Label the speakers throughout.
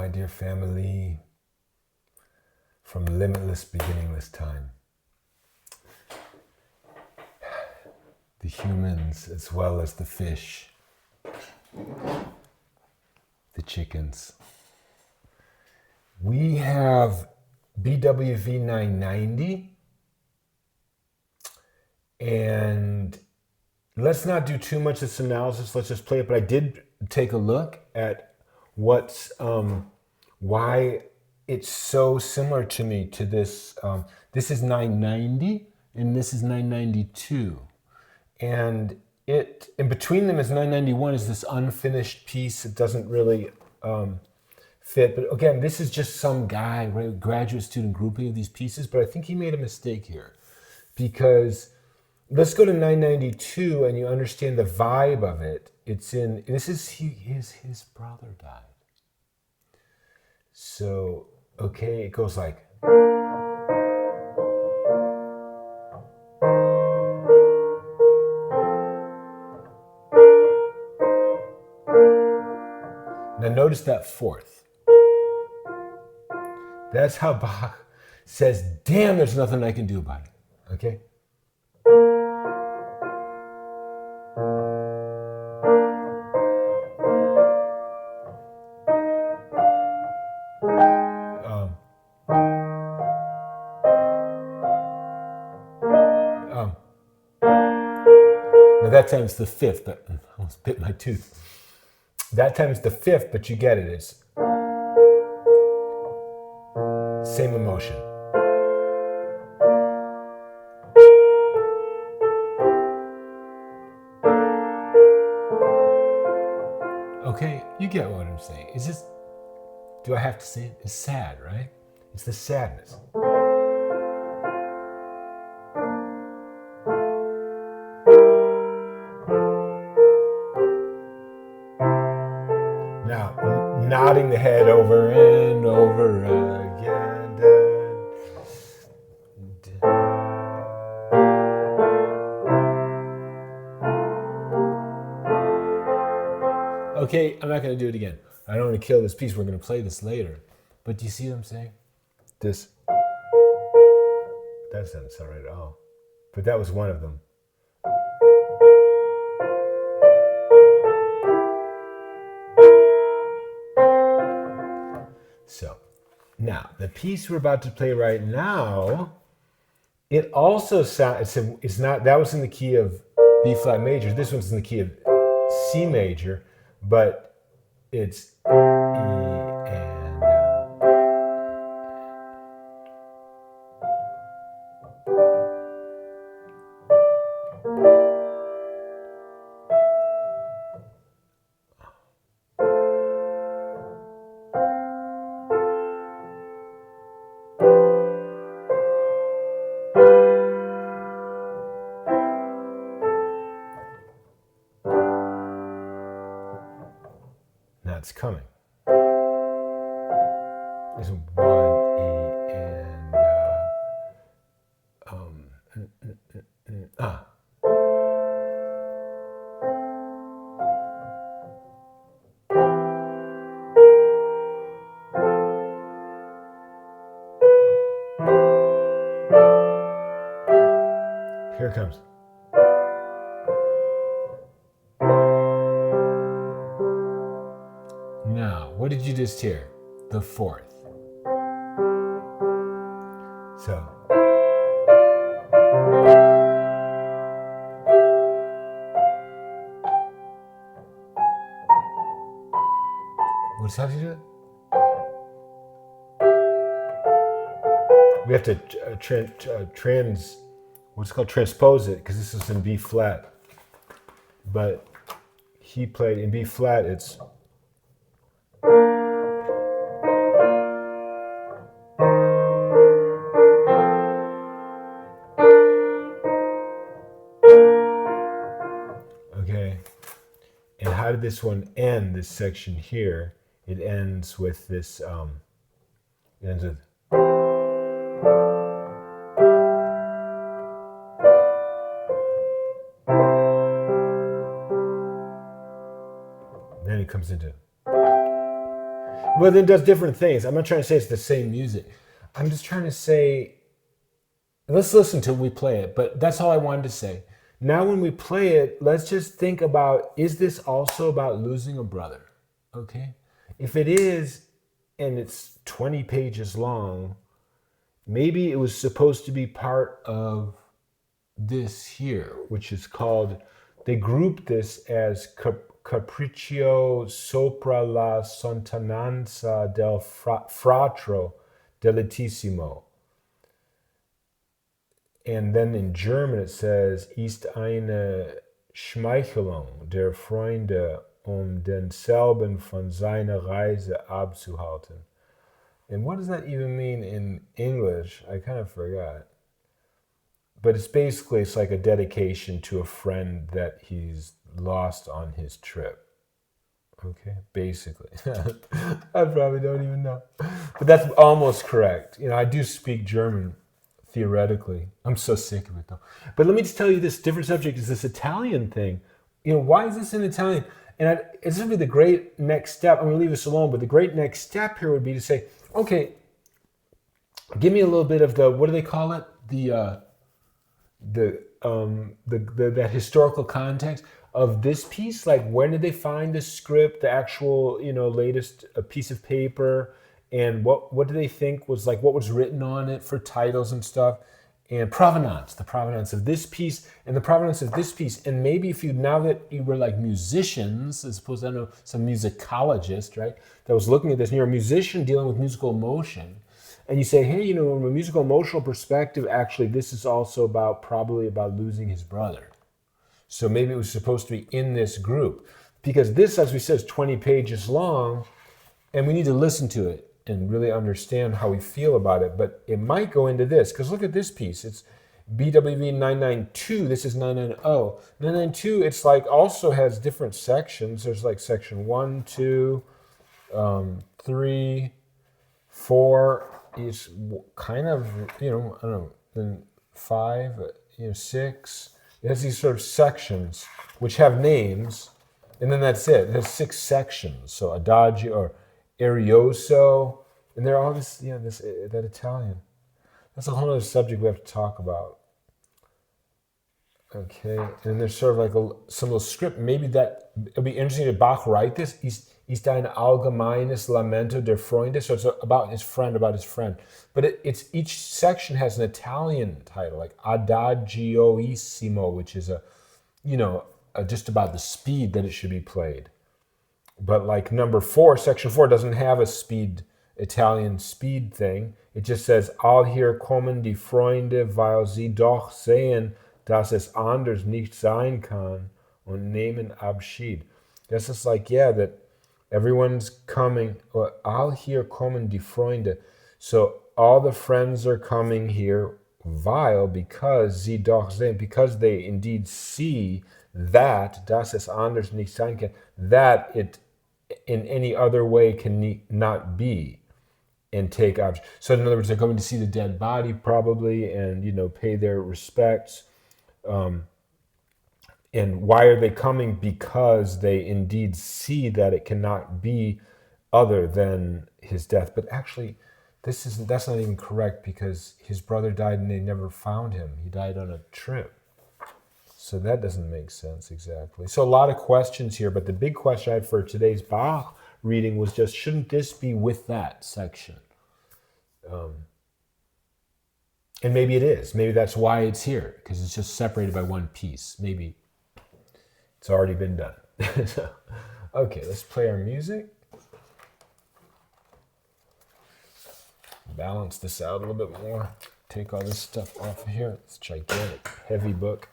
Speaker 1: my dear family, from limitless, beginningless time. The humans as well as the fish, the chickens. We have BWV 990, and let's not do too much of this analysis. Let's just play it. But I did take a look at what's why it's so similar to me to this. This is 990 and this is 992, and in between them is 991 is this unfinished piece. It doesn't really fit. But again, this is just some guy, right, graduate student grouping of these pieces. But I think he made a mistake here, because let's go to 992 and you understand the vibe of it. It's in, this is, his brother died. So, okay, it goes like. Now notice that fourth. That's how Bach says, damn, there's nothing I can do about it, okay? Now that time's the fifth, but I almost bit my tooth. That time's the fifth, but you get it. It's same emotion. Okay, you get what I'm saying. Is this, do I have to say it? It's sad, right? It's the sadness. Now, nodding the head over and over again. Okay, I'm not going to do it again. I don't want to kill this piece. We're going to play this later. But do you see what I'm saying? This. That doesn't sound right at all. But that was one of them. So, now, the piece we're about to play right now, it also sounds, it's not, that was in the key of B flat major. This one's in the key of C major, but it's E and it's coming. There's one E and Here it comes. Now, what did you just hear? The fourth. So. What's how do you do it? We have to what's called transpose it, because this is in B flat. But he played in B flat, it's. Okay, and how did this one end, this section here? It ends with this, it ends with. Then it comes into. Well, it does different things. I'm not trying to say it's the same music. I'm just trying to say, let's listen to it when we play it. But that's all I wanted to say. Now, when we play it, let's just think about, is this also about losing a brother? Okay? If it is, and it's 20 pages long, maybe it was supposed to be part of this here, which is called, they group this as Capriccio sopra la sontananza del fratro delicissimo. And then in German it says, ist eine Schmeichelung der Freunde, denselben von seiner Reise abzuhalten. And what does that even mean in English? I kind of forgot. But it's like a dedication to a friend that he's lost on his trip. Okay, basically. I probably don't even know. But that's almost correct. I do speak German theoretically. I'm so sick of it though. But let me just tell you this different subject is this Italian thing. Why is this in Italian? And it's going to be the great next step. I'm going to leave this alone, but the great next step here would be to say, okay, give me a little bit of the, what do they call it? That historical context of this piece. Like, when did they find the script, the actual, latest piece of paper, and what do they think was like, what was written on it for titles and stuff, and the provenance of this piece and the provenance of this piece. And maybe if you, now that you were like musicians, as opposed to, I don't know, some musicologist, right, that was looking at this, and you're a musician dealing with musical emotion, and you say, hey, from a musical emotional perspective, actually, this is also probably about losing his brother. So maybe it was supposed to be in this group. Because this, as we said, is 20 pages long, and we need to listen to it and really understand how we feel about it. But it might go into this, because look at this piece. It's BWV 992. This is 990. 992, it's like also has different sections. There's like section 1, 2, 3, 4. It's kind of, I don't know, then 5, 6. It has these sort of sections which have names, and then that's it. It has 6 sections. So adagio or arioso, and they're all this, that Italian. That's a whole other subject we have to talk about. Okay, and there's sort of like some little script. Maybe that it'll be interesting to Bach write this. Ist ein allgemeines Lamento der Freunde. So it's about his friend. But it's each section has an Italian title, like Adagioissimo, which is just about the speed that it should be played. But like number 4, section 4 doesn't have a Italian speed thing. It just says, all hier kommen die Freunde, weil sie doch sehen, dass es anders nicht sein kann, und nehmen Abschied. That's just like, that everyone's coming. All hier kommen die Freunde. So all the friends are coming here, because sie doch sehen, because they indeed see that, dass es anders nicht sein kann, that it in any other way can not be, and take option. So in other words, they're going to see the dead body probably, and pay their respects. And why are they coming? Because they indeed see that it cannot be other than his death. But actually, that's not even correct, because his brother died and they never found him. He died on a trip. So that doesn't make sense exactly. So a lot of questions here, but the big question I had for today's Bach reading was just, shouldn't this be with that section? And maybe it is. Maybe that's why it's here, because it's just separated by one piece. Maybe it's already been done. Okay, let's play our music. Balance this out a little bit more. Take all this stuff off of here. It's a gigantic, heavy book.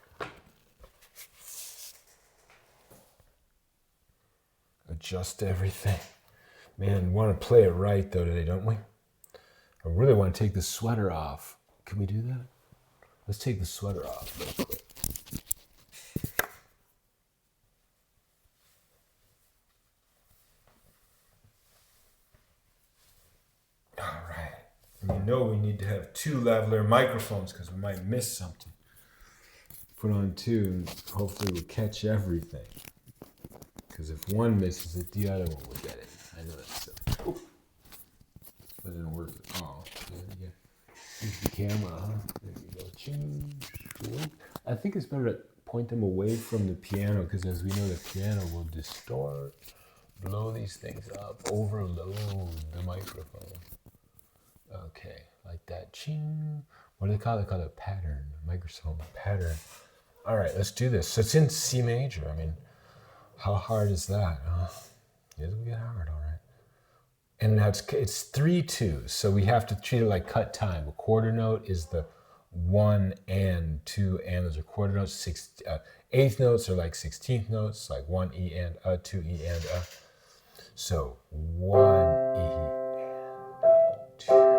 Speaker 1: Adjust everything. Man, we want to play it right though today, don't we? I really want to take the sweater off. Can we do that? Let's take the sweater off real quick. All right. And we need to have 2 lavalier microphones because we might miss something. Put on 2 and hopefully we'll catch everything. Because if one misses it, the other one will get it. I know that's so. Ooh. camera. There you go. Ching. I think it's better to point them away from the piano because, as we know, the piano will distort, blow these things up, overload the microphone. Okay, like that. Ching. What do they call it? They call it a pattern, microphone pattern. All right, let's do this. So it's in C major. I mean, how hard is that? It'll get hard, all right. And now it's 3/2, so we have to treat it like cut time. A quarter note is the 1 and 2 and. Those are quarter notes. Eighth notes are like 16th notes, like 1 E and a, 2 E and a. So 1 E and 2.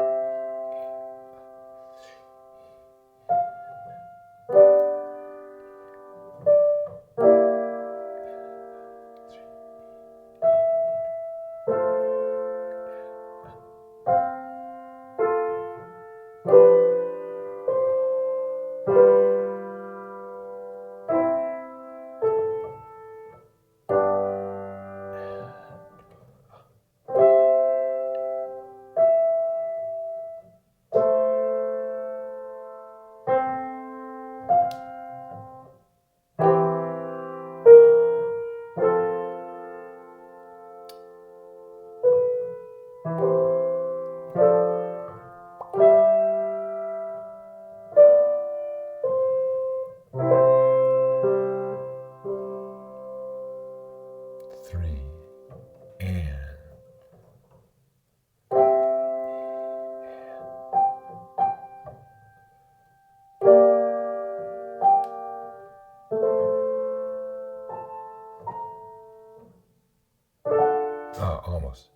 Speaker 1: Almost.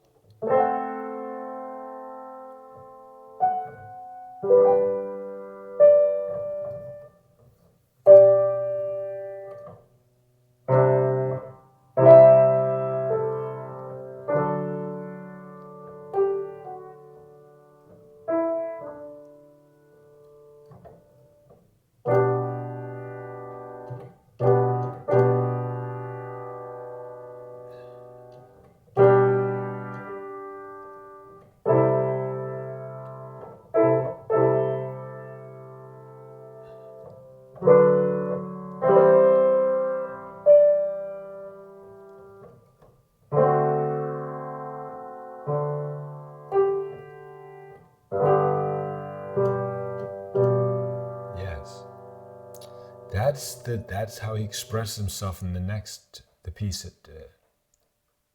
Speaker 1: That's how he expressed himself in the piece at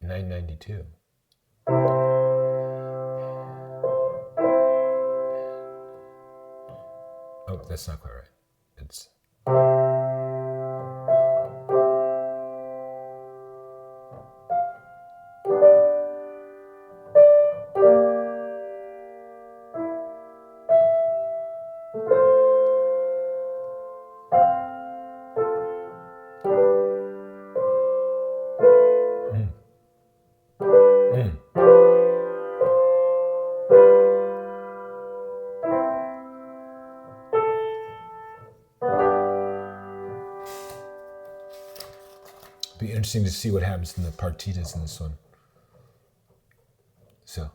Speaker 1: 992. Oh, that's not quite right. It's be interesting to see what happens in the partitas in this one. So.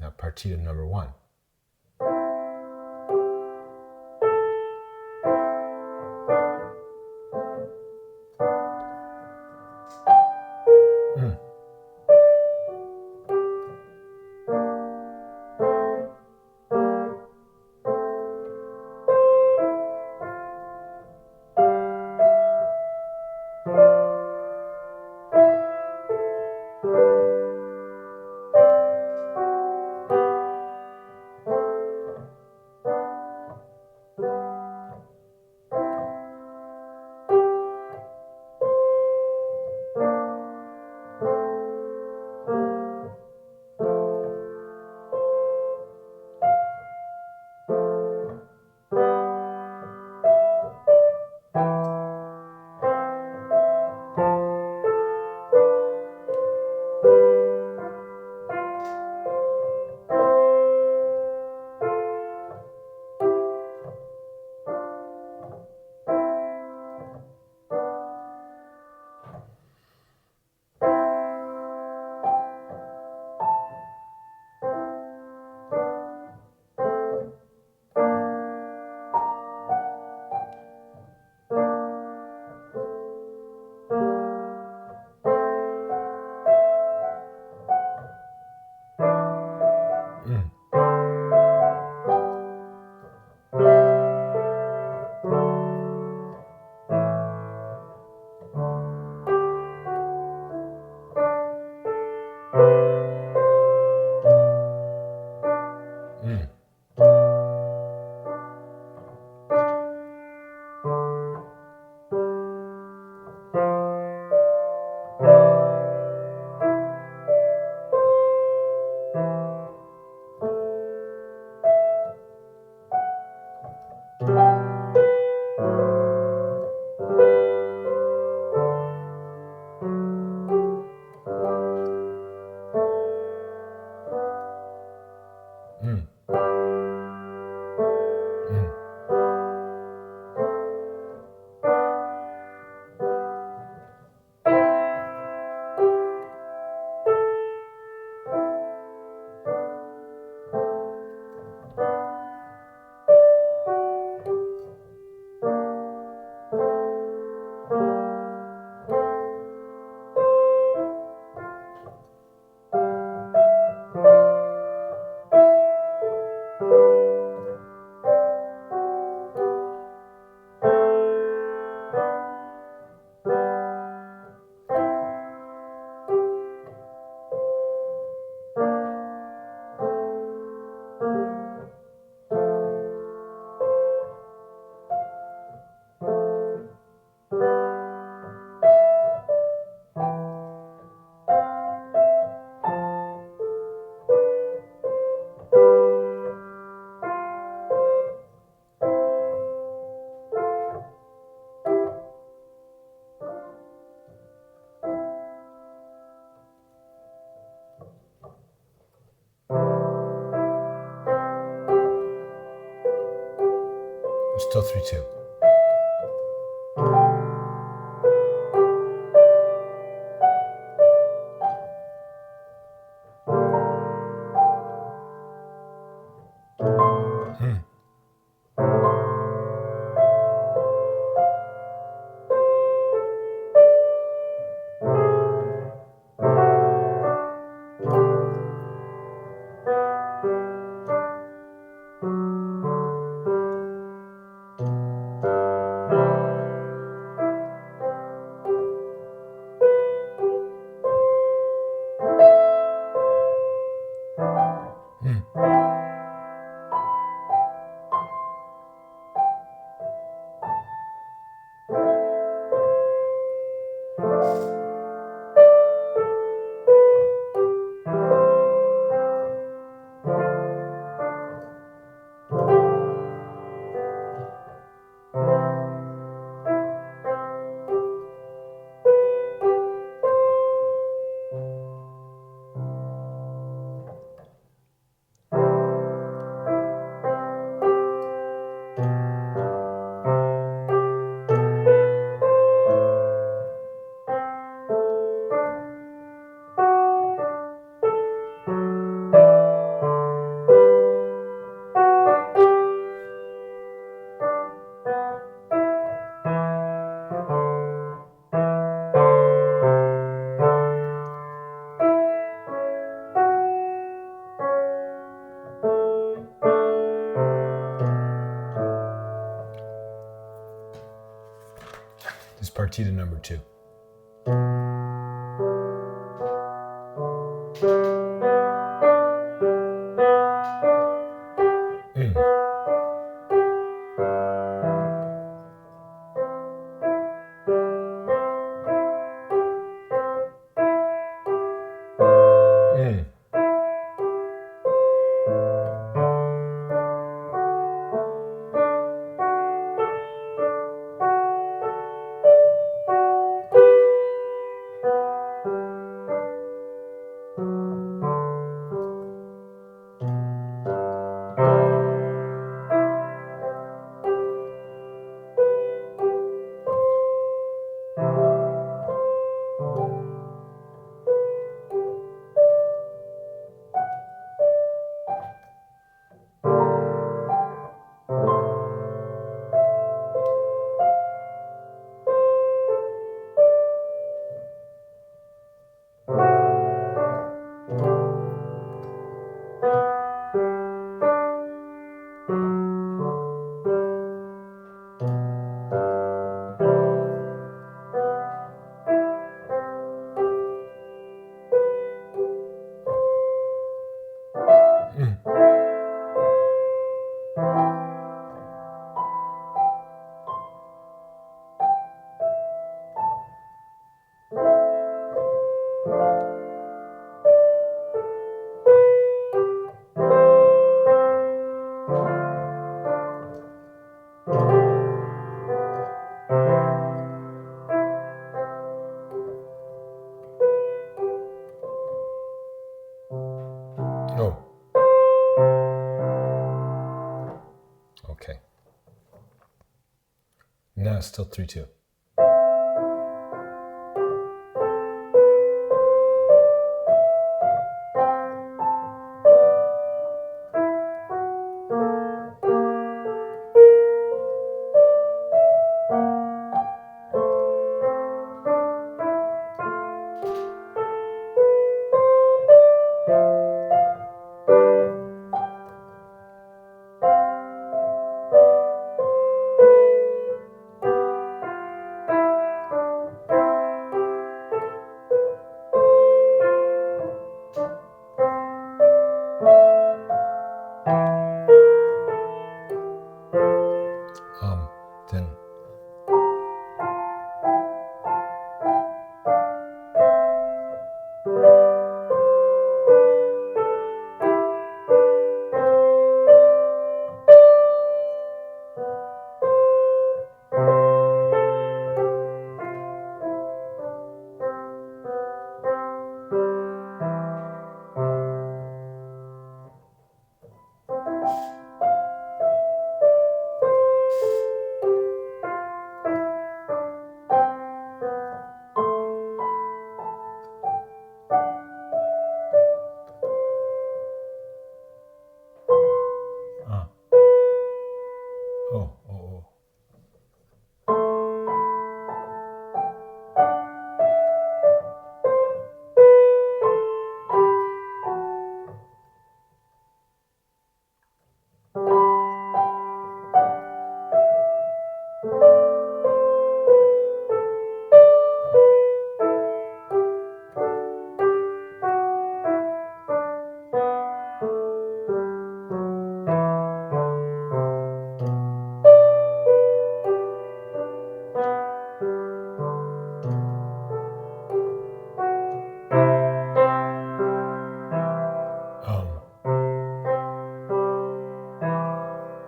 Speaker 1: Now partita number 1. Still 3-2. This is partita number 2. No. Okay. Now it's still 3-2. Oh, oh,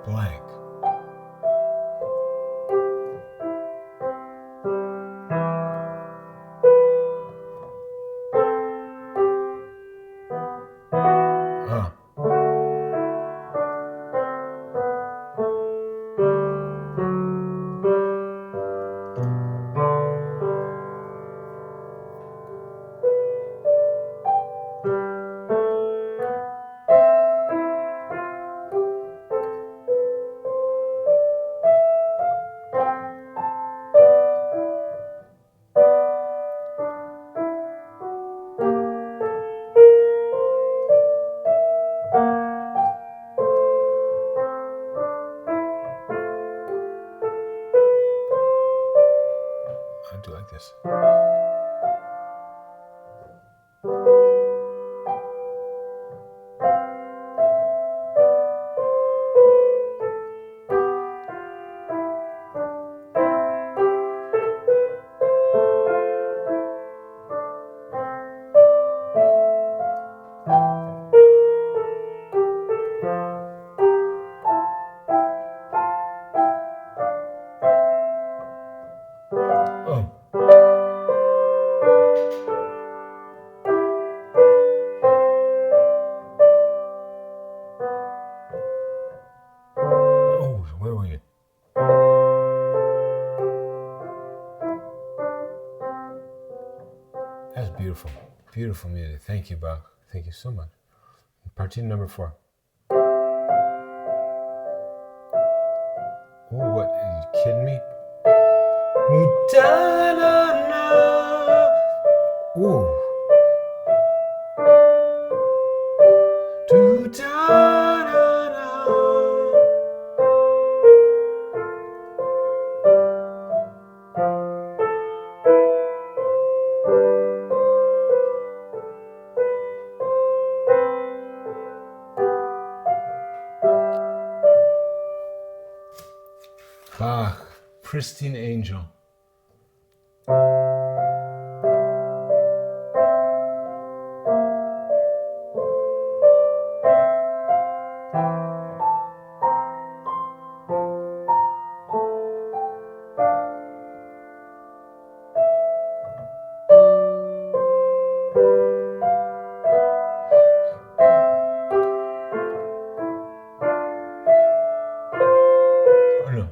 Speaker 1: blank. I do like this. Oh. Oh, where were you? That's beautiful. Beautiful music. Thank you, Bach. Thank you so much. Partita number 4. Oh, what? Are you kidding me? Ooh, da-da-da. Ooh. Do-da-da-da. Bach, Pristine Angel. Oh, no.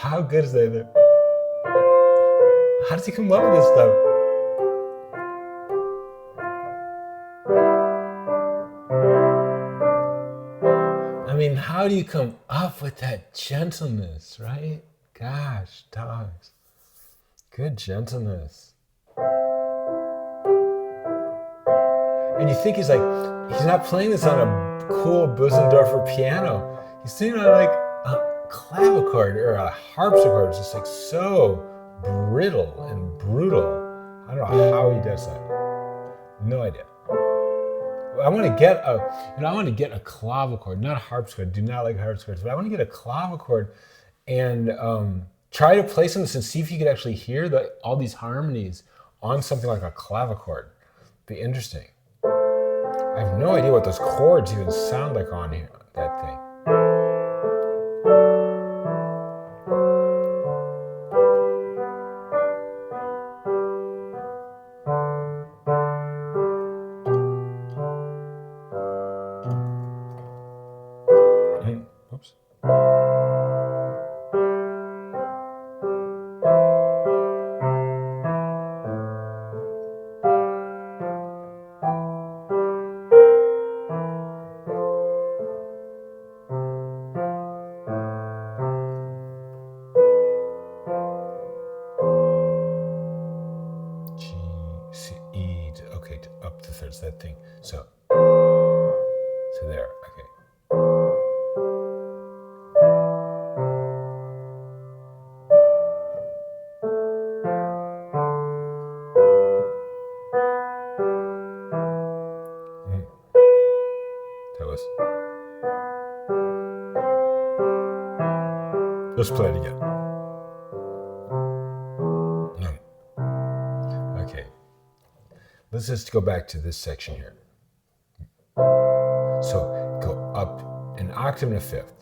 Speaker 1: How good is that? How does he come up with this stuff? I mean, how do you come up with that gentleness, right? Gosh, dogs. Good gentleness. And you think he's not playing this on a cool Busendorfer piano. He's sitting on like a clavichord or a harpsichord. It's just like so brittle and brutal. I don't know how he does that. No idea. I want to get a clavichord, not a harpsichord. I do not like harpsichords, but I want to get a clavichord and try to play some of this and see if you could actually hear all these harmonies on something like a clavichord. Be interesting. I have no idea what those chords even sound like on here, that thing. Oops. G, C, E, okay, up the thirds, that thing. So there, okay. That was. Let's play it again. Okay. Let's just go back to this section here. So go up an octave and a fifth.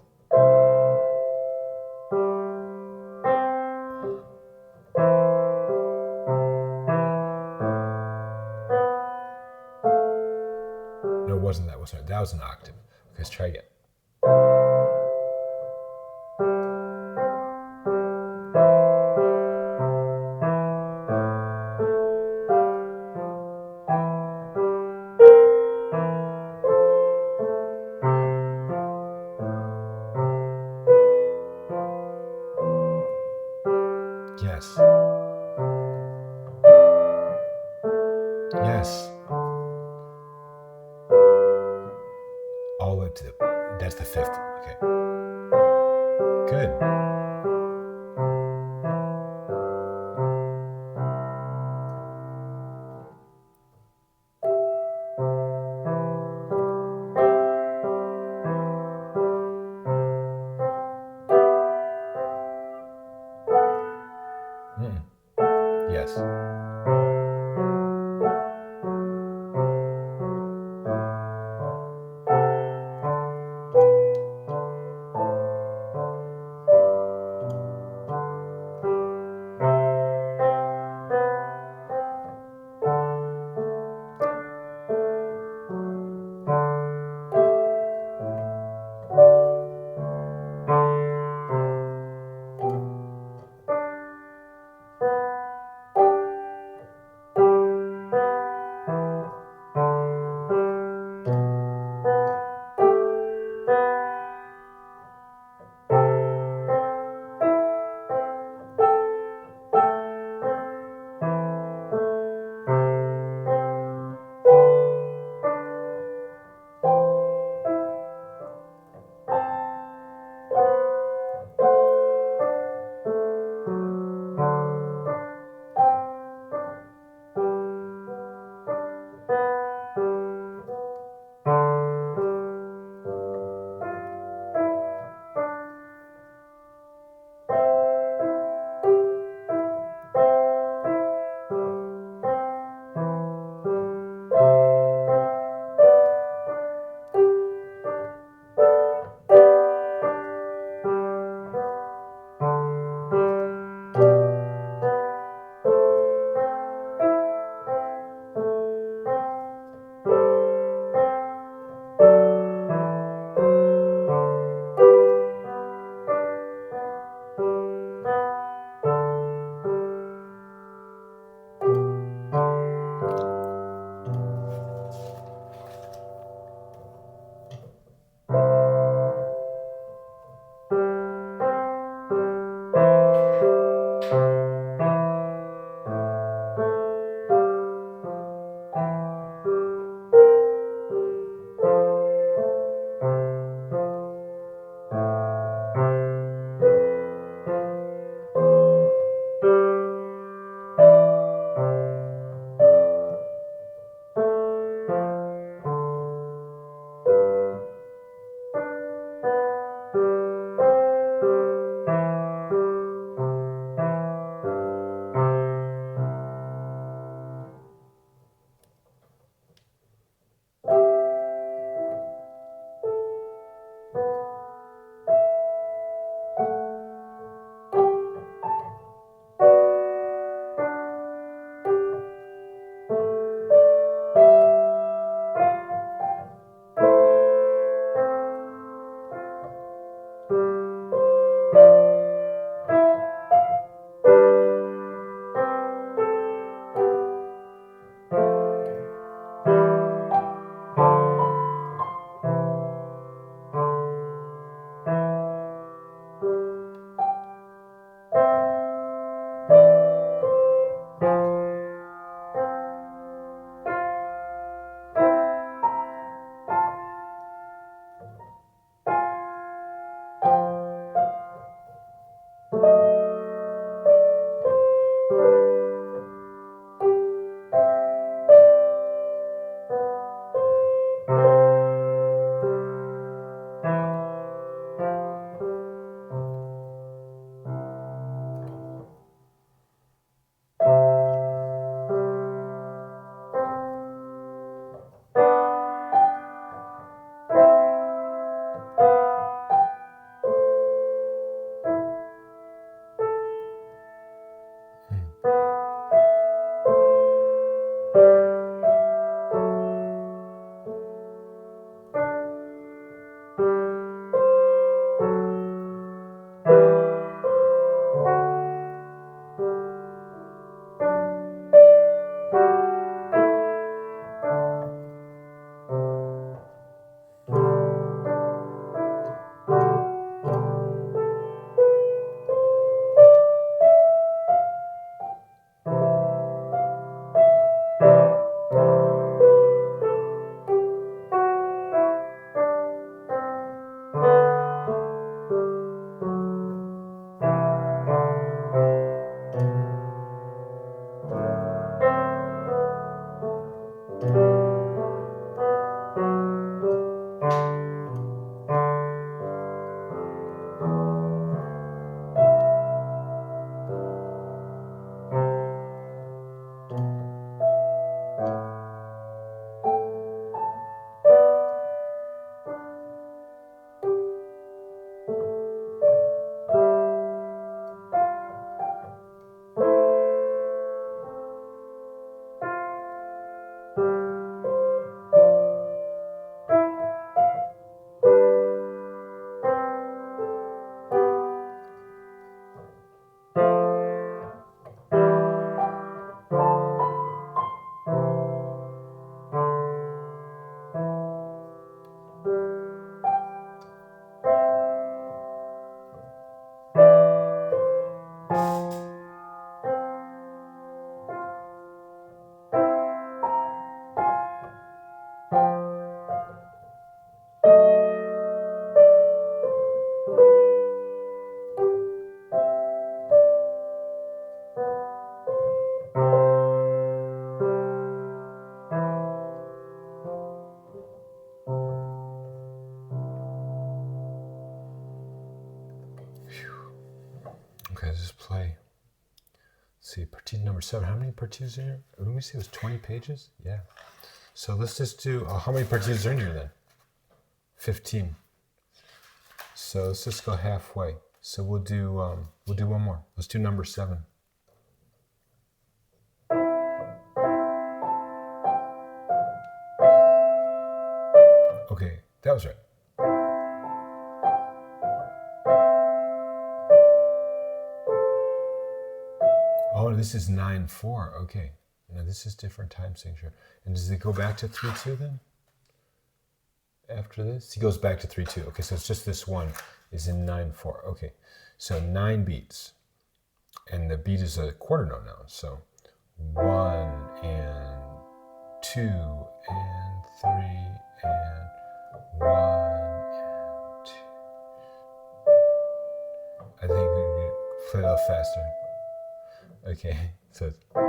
Speaker 1: No, it wasn't that. That was an octave. Okay, let's try again. Yes. Yes. All the way to that's the fifth. Okay. Good. Yes. see, partition number 7. How many partitions are here? What did we say it was 20 pages? Yeah. So let's just do, how many partitions are in here then? 15. So let's just go halfway. So we'll do one more. Let's do number 7. Okay, that was right. Oh, this is 9/4. Okay. Now this is different time signature. And does it go back to 3/2 then? After this? He goes back to 3/2. Okay, so it's just this one is in 9/4. Okay. So 9 beats. And the beat is a quarter note now. So 1 and 2 and 3 and 1 and 2. I think we can play a little faster. Okay, so it's 2.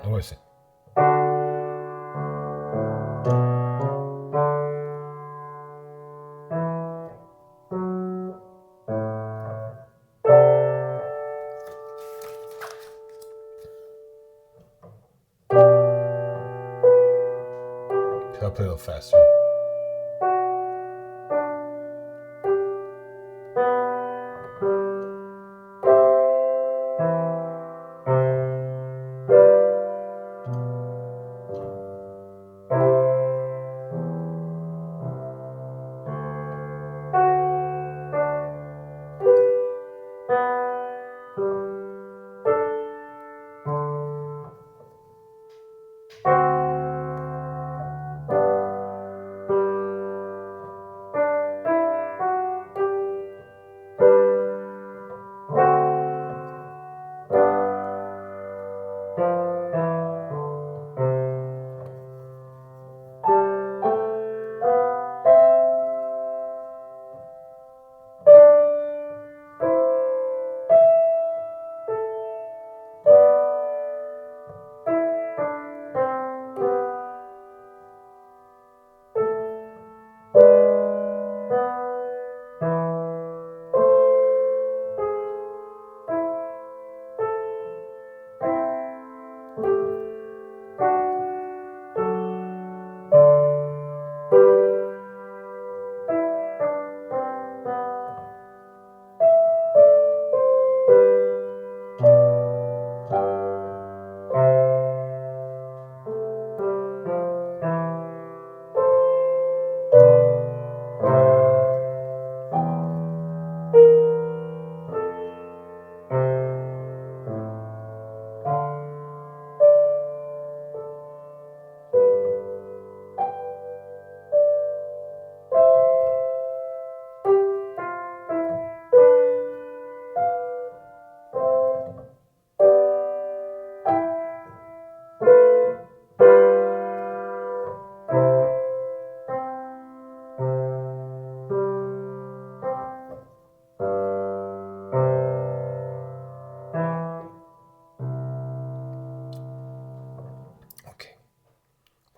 Speaker 1: What is it? I'll play a little faster.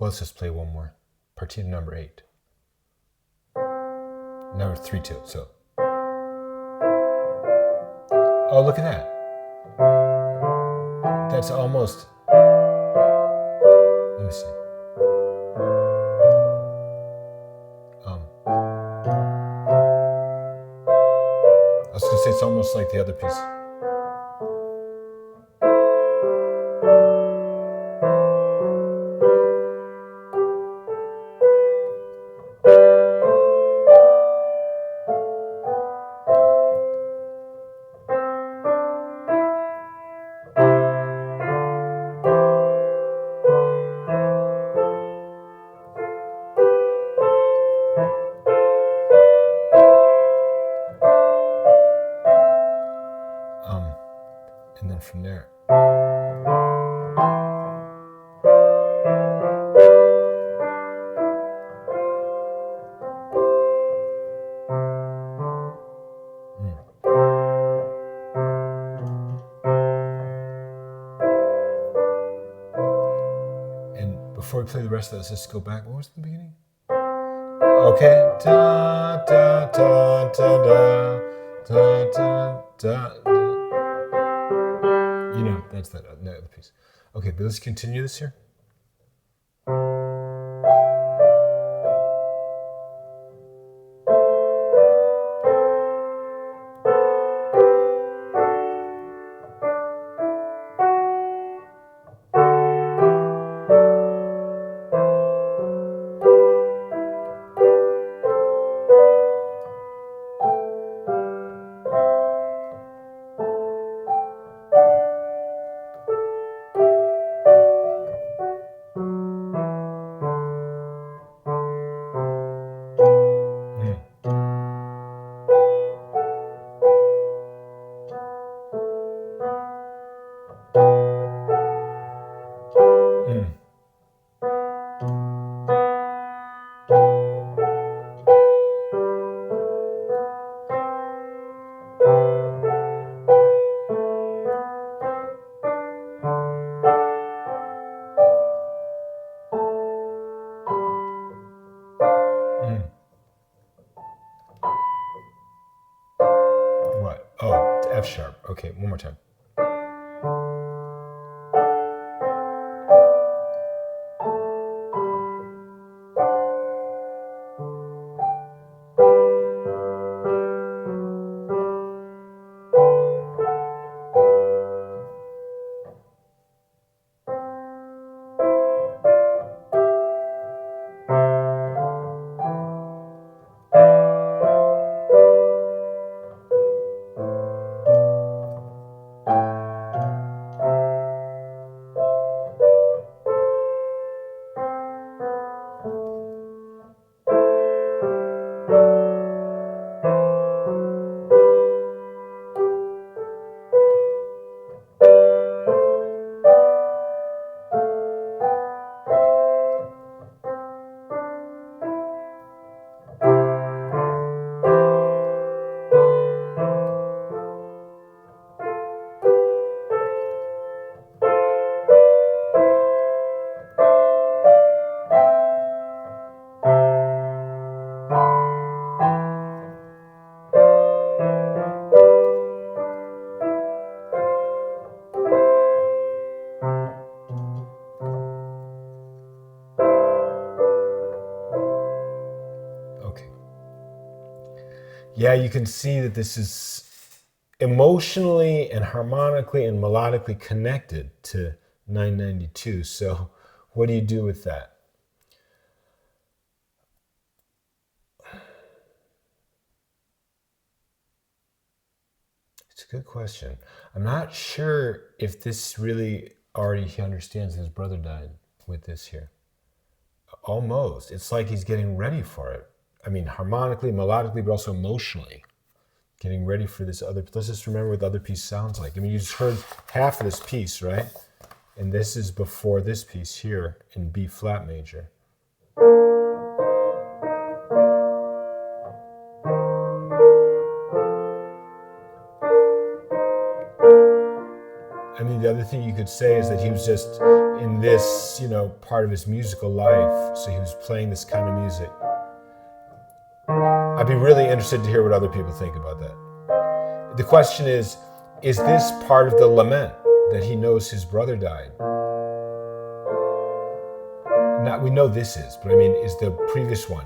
Speaker 1: let's just play one more. Partita number 8. Number 3/2. So, oh, look at that. That's almost. Let me see. I was gonna say it's almost like the other piece. And then from there. And before we play the rest of this, let's go back. What was the beginning? Okay. Da, da, da, da, da, da, da, da. You know, that's that other piece. Okay, but let's continue this here. What? Oh, F sharp. Okay, one more time. Yeah, you can see that this is emotionally and harmonically and melodically connected to 992. So what do you do with that? It's a good question. I'm not sure if this really already he understands his brother died with this here. Almost. It's like he's getting ready for it. I mean, harmonically, melodically, but also emotionally. Getting ready for this other. Let's just remember what the other piece sounds like. I mean, you just heard half of this piece, right? And this is before this piece here in B flat major. I mean, the other thing you could say is that he was just, in this, part of his musical life. So he was playing this kind of music. I'd be really interested to hear what other people think about that. The question is this part of the lament that he knows his brother died? Not, we know this is, but I mean, is the previous one?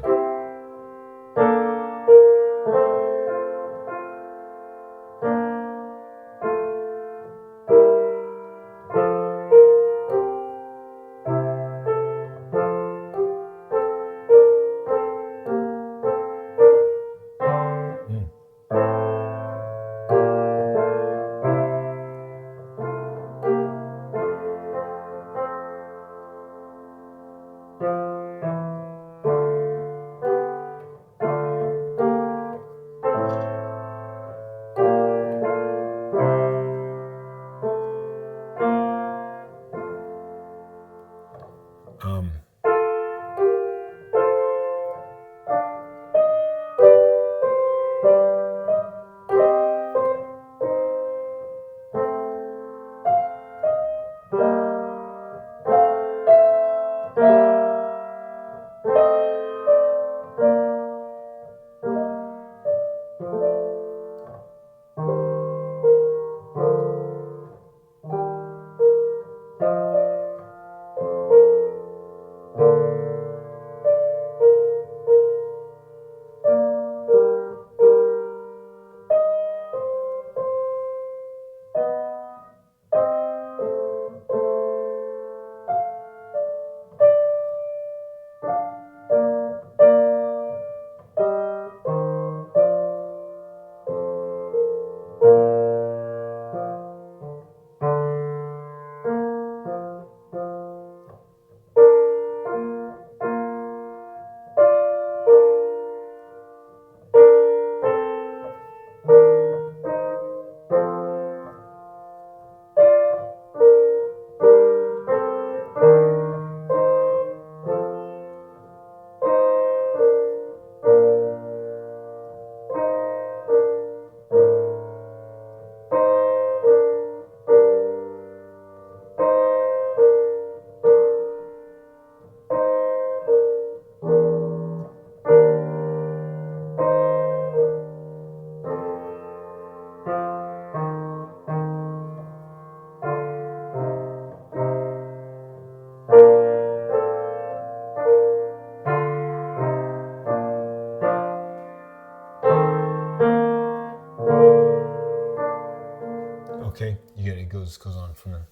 Speaker 1: Okay, you get it. Goes on from there.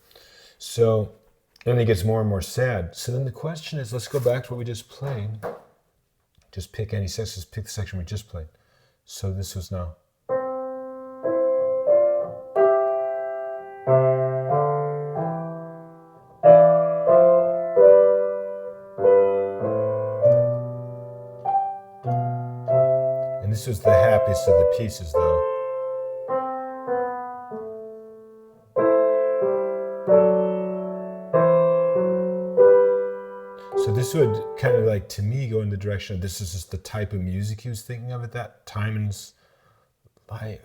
Speaker 1: So, and it gets more and more sad. So then the question is, let's go back to what we just played. Just pick any section. Just pick the section we just played. So this was now. And this was the happiest of the pieces, though. So this would kind of like, to me, go in the direction of this is just the type of music he was thinking of at that time. And I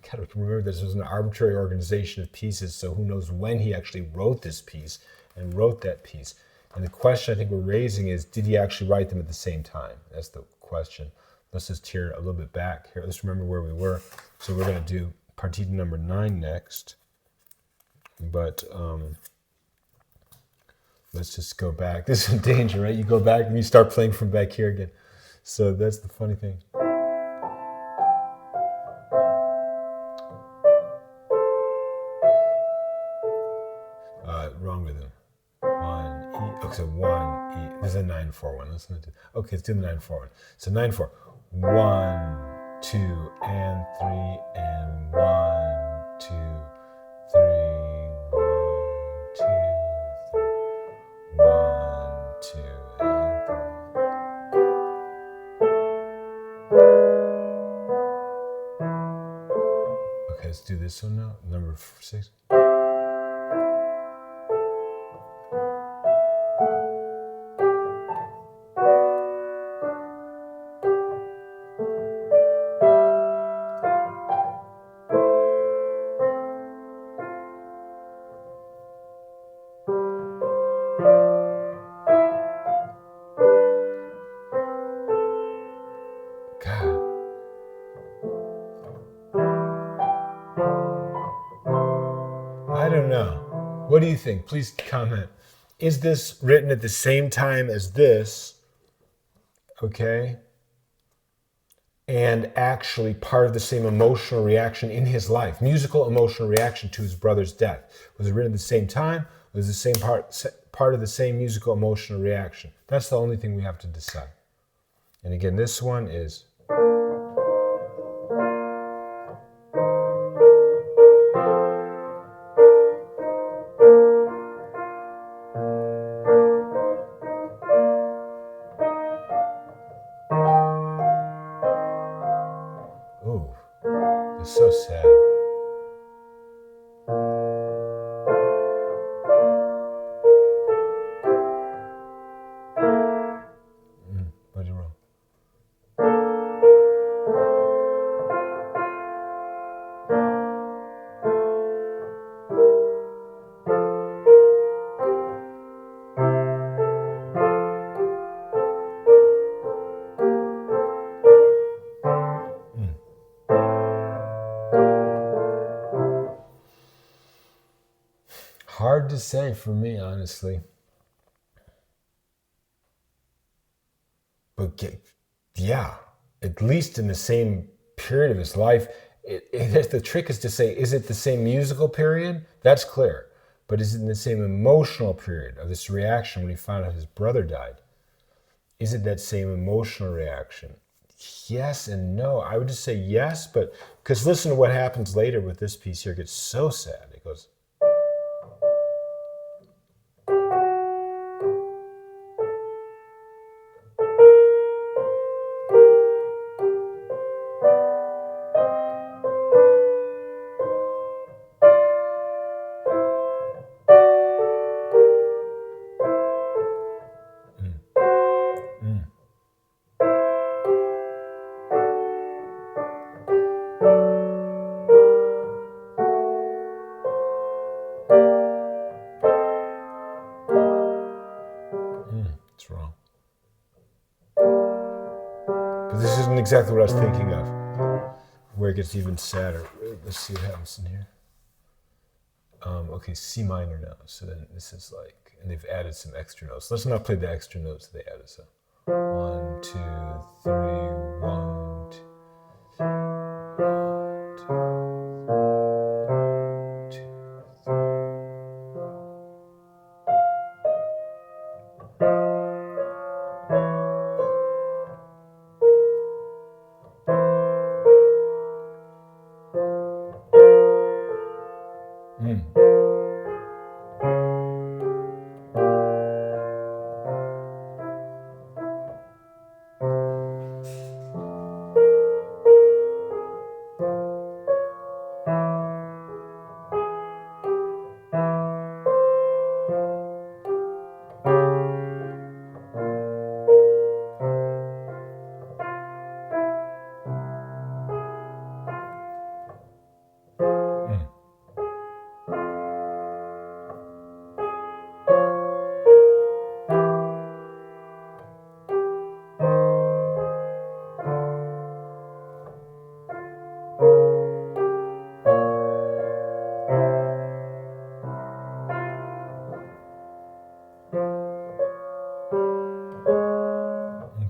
Speaker 1: kind of remember this was an arbitrary organization of pieces. So who knows when he actually wrote this piece and wrote that piece. And the question I think we're raising is, did he actually write them at the same time? That's the question. Let's just tear a little bit back here. Let's remember where we were. So we're going to do partita number 9 next. But let's just go back. This is danger, right? You go back and you start playing from back here again. So that's the funny thing. Wrong rhythm. 1 E. Okay, so 1 E. There's a 9/4 one. Let's not do. Okay, let's do the 9/4 one. So 9/4. 1, 2, and 3, and 1, 2, 3, 1, 2, 3, 1, 2, and 3. Okay, let's do this one now. Number 6. What do you think? Please comment. Is this written at the same time as this? Okay. And actually part of the same emotional reaction in his life, musical emotional reaction to his brother's death. Was it written at the same time? Was the same part of the same musical emotional reaction? That's the only thing we have to decide. And again, this one is. Ooh, it's so sad. What did wrong? Hard to say for me, honestly. But yeah, at least in the same period of his life. The trick is to say, is it the same musical period? That's clear. But is it in the same emotional period of this reaction when he found out his brother died? Is it that same emotional reaction? Yes and no. I would just say yes, but because listen to what happens later with this piece here. It gets so sad. It goes. It's wrong. But this isn't exactly what I was thinking of. Where it gets even sadder. Let's see what happens in here. Okay, C minor now. So then this is like, and they've added some extra notes. Let's not play the extra notes they added. So 1, 2, 3, 1, 2.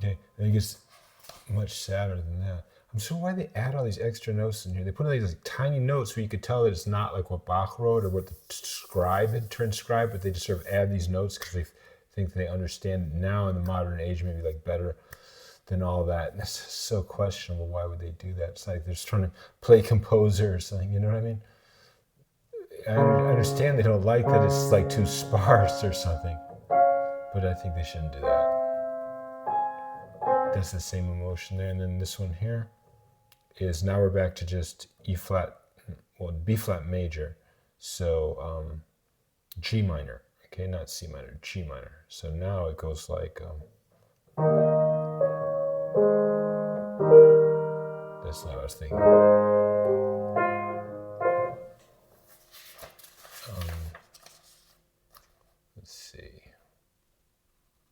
Speaker 1: Okay, I think it's much sadder than that. I'm sure why they add all these extra notes in here. They put in these like tiny notes where you could tell that it's not like what Bach wrote or what the scribe had transcribed, but they just sort of add these notes because they think they understand it now in the modern age maybe like better than all that. And that's so questionable. Why would they do that? It's like they're just trying to play composer or something. You know what I mean? I understand they don't like that it's like too sparse or something, but I think they shouldn't do that. That's the same emotion there. And then this one here is, now we're back to just E flat, well, B flat major. So G minor, okay, not C minor, G minor. So now it goes like, that's not what I was thinking. Let's see.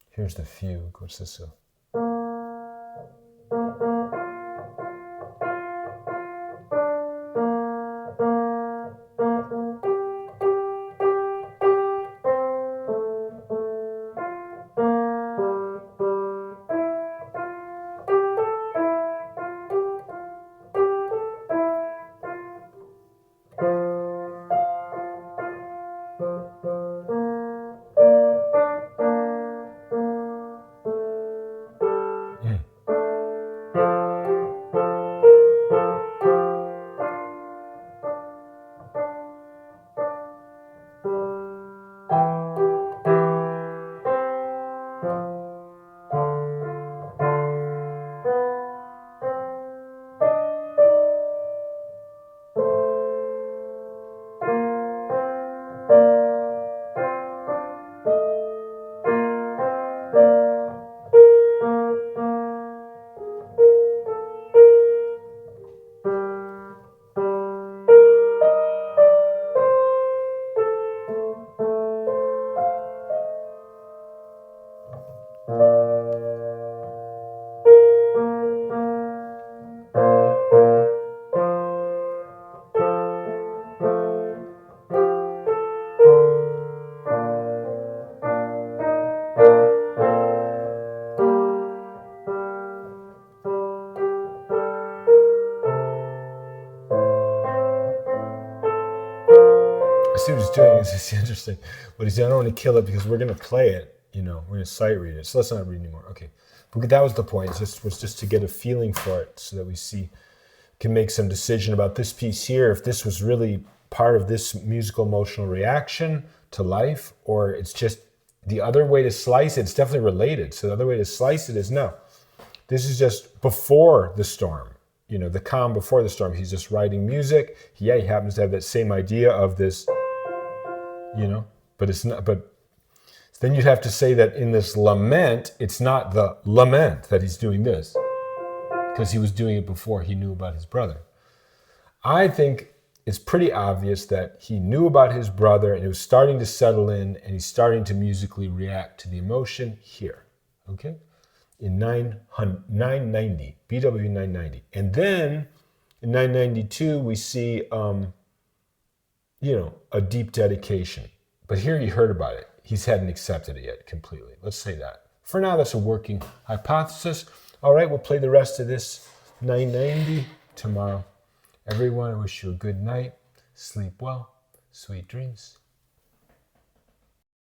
Speaker 1: Here's the fugue. What's this? see what he's doing. It's interesting. What he's doing, I don't want to kill it because we're going to play it. You know, we're going to sight read it. So let's not read anymore. Okay. But that was the point. It was just to get a feeling for it so that we can make some decision about this piece here, if this was really part of this musical emotional reaction to life, or it's just the other way to slice it. It's definitely related. So the other way to slice it is no. This is just before the storm, you know, the calm before the storm. He's just writing music. He happens to have that same idea of this, you know, but it's not, but then you'd have to say that in this lament, it's not the lament that he's doing this, because he was doing it before he knew about his brother. I think it's pretty obvious that he knew about his brother and it was starting to settle in, and he's starting to musically react to the emotion here, okay? In 990, BWV 990. And then in 992, we see, you know, a deep dedication. But here you heard about it. He hadn't accepted it yet completely. Let's say that. For now, that's a working hypothesis. All right, we'll play the rest of this 990 tomorrow. Everyone, I wish you a good night. Sleep well. Sweet dreams.